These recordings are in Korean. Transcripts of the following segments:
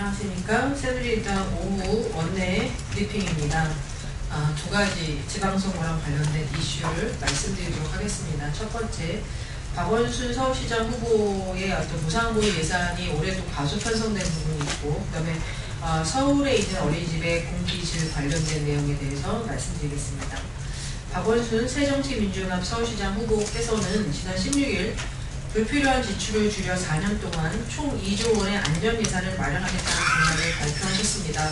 안녕하십니까. 새누리당 오후 원내 브리핑입니다. 두 가지 지방선거랑 관련된 이슈를 말씀드리도록 하겠습니다. 첫 번째, 박원순 서울시장 후보의 어떤 무상보유 예산이 올해도 과소 편성된 부분이 있고, 그 다음에 서울에 있는 어린이집의 공기질 관련된 내용에 대해서 말씀드리겠습니다. 박원순 새정치민주연합 서울시장 후보께서는 지난 16일 불필요한 지출을 줄여 4년 동안 총 2조 원의 안전예산을 마련하겠다는 공약을 발표하셨습니다.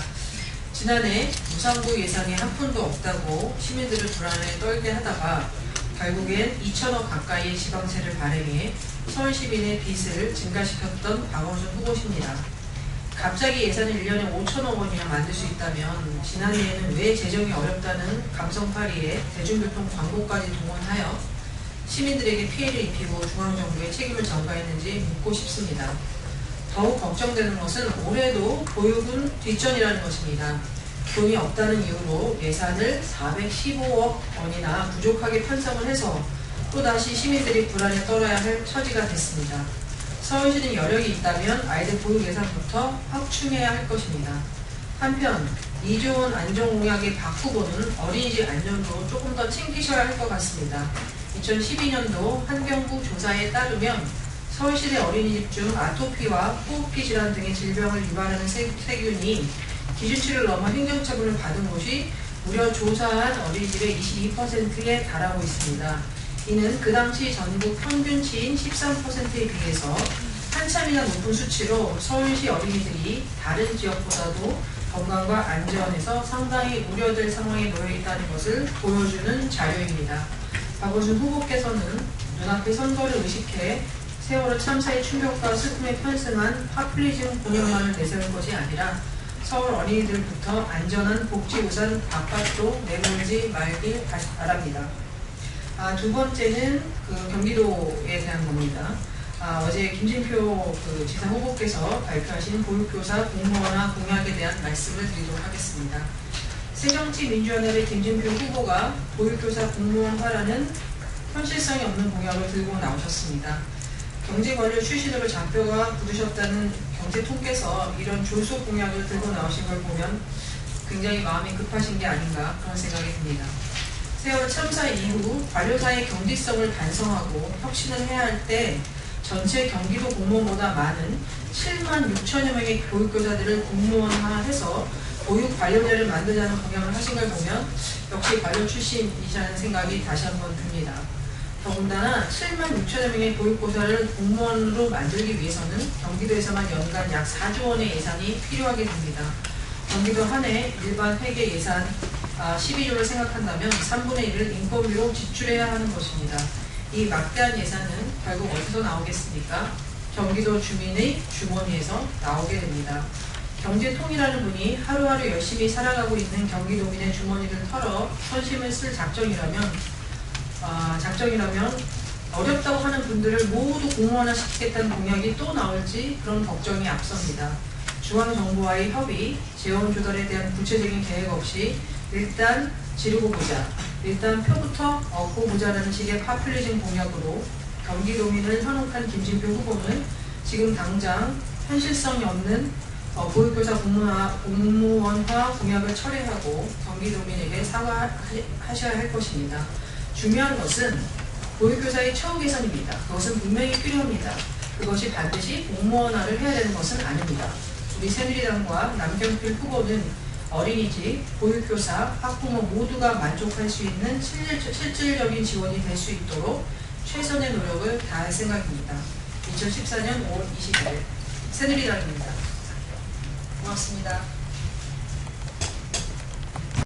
지난해 무상보유 예산이 한 푼도 없다고 시민들을 불안에 떨게 하다가 결국엔 2천억 가까이의 지방세를 발행해 서울 시민의 빚을 증가시켰던 박원순 후보십니다. 갑자기 예산을 1년에 5천억 원이나 만들 수 있다면 지난해에는 왜 재정이 어렵다는 감성팔이에 대중교통 광고까지 동원하여 시민들에게 피해를 입히고 중앙정부에 책임을 전가했는지 묻고 싶습니다. 더욱 걱정되는 것은 올해도 보육은 뒷전이라는 것입니다. 돈이 없다는 이유로 예산을 415억 원이나 부족하게 편성을 해서 또다시 시민들이 불안에 떨어야 할 처지가 됐습니다. 서울시는 여력이 있다면 아이들 보육 예산부터 확충해야 할 것입니다. 한편 2조 원 안전공약의 박 후보는 어린이집 안전도 조금 더 챙기셔야 할 것 같습니다. 2012년도 환경부 조사에 따르면 서울시내 어린이집 중 아토피와 호흡기 질환 등의 질병을 유발하는 세균이 기준치를 넘어 행정처분을 받은 곳이 무려 조사한 어린이집의 22%에 달하고 있습니다. 이는 그 당시 전국 평균치인 13%에 비해서 한참이나 높은 수치로 서울시 어린이들이 다른 지역보다도 건강과 안전에서 상당히 우려될 상황에 놓여 있다는 것을 보여주는 자료입니다. 박원순 후보께서는 눈앞의 선거를 의식해 세월호 참사의 충격과 슬픔에 편승한 파퓰리즘 공약만을 내세울 것이 아니라 서울 어린이들부터 안전한 복지우산 바깥으로 내몰지 말길 바랍니다. 두 번째는 경기도에 대한 겁니다. 어제 김진표 지사 후보께서 발표하신 보육교사 공무원화 공약에 대한 말씀을 드리도록 하겠습니다. 새정치민주연합의 김진표 후보가 보육교사 공무원화라는 현실성이 없는 공약을 들고 나오셨습니다. 경제관료 출신으로 장뼈가 굳으셨다는 경제통께서 이런 졸속 공약을 들고 나오신 걸 보면 굉장히 마음이 급하신 게 아닌가 그런 생각이 듭니다. 세월호 참사 이후 관료사의 경직성을 반성하고 혁신을 해야 할 때 전체 경기도 공무원보다 많은 7만 6천여 명의 보육교사들을 공무원화해서 보육 관료제를 만들자는 공약을 하신 걸 보면 역시 관료 출신이라는 생각이 다시 한번 듭니다. 더군다나 7만 6천여 명의 보육교사를 공무원으로 만들기 위해서는 경기도에서만 연간 약 4조 원의 예산이 필요하게 됩니다. 경기도 한 해 일반 회계 예산 12조를 생각한다면 3분의 1을 인건비로 지출해야 하는 것입니다. 이 막대한 예산은 결국 어디서 나오겠습니까? 경기도 주민의 주머니에서 나오게 됩니다. 경제통이라는 분이 하루하루 열심히 살아가고 있는 경기도민의 주머니를 털어 선심을 쓸 작정이라면 어렵다고 하는 분들을 모두 공무원화 시키겠다는 공약이 또 나올지 그런 걱정이 앞섭니다. 중앙정부와의 협의, 재원 조달에 대한 구체적인 계획 없이 일단 지르고 보자, 일단 표부터 얻고 보자라는 식의 파퓰리즘 공약으로 경기도민을 현혹한 김진표 후보는 지금 당장 현실성이 없는 보육교사 공무원화 공약을 철회하고 경기도민에게 사과하셔야 할 것입니다. 중요한 것은 보육교사의 처우 개선입니다. 그것은 분명히 필요합니다. 그것이 반드시 공무원화를 해야 되는 것은 아닙니다. 우리 새누리당과 남경필 후보는 어린이집, 보육교사, 학부모 모두가 만족할 수 있는 실질적인 지원이 될 수 있도록 최선의 노력을 다할 생각입니다. 2014년 5월 20일 새누리당입니다. 고맙습니다.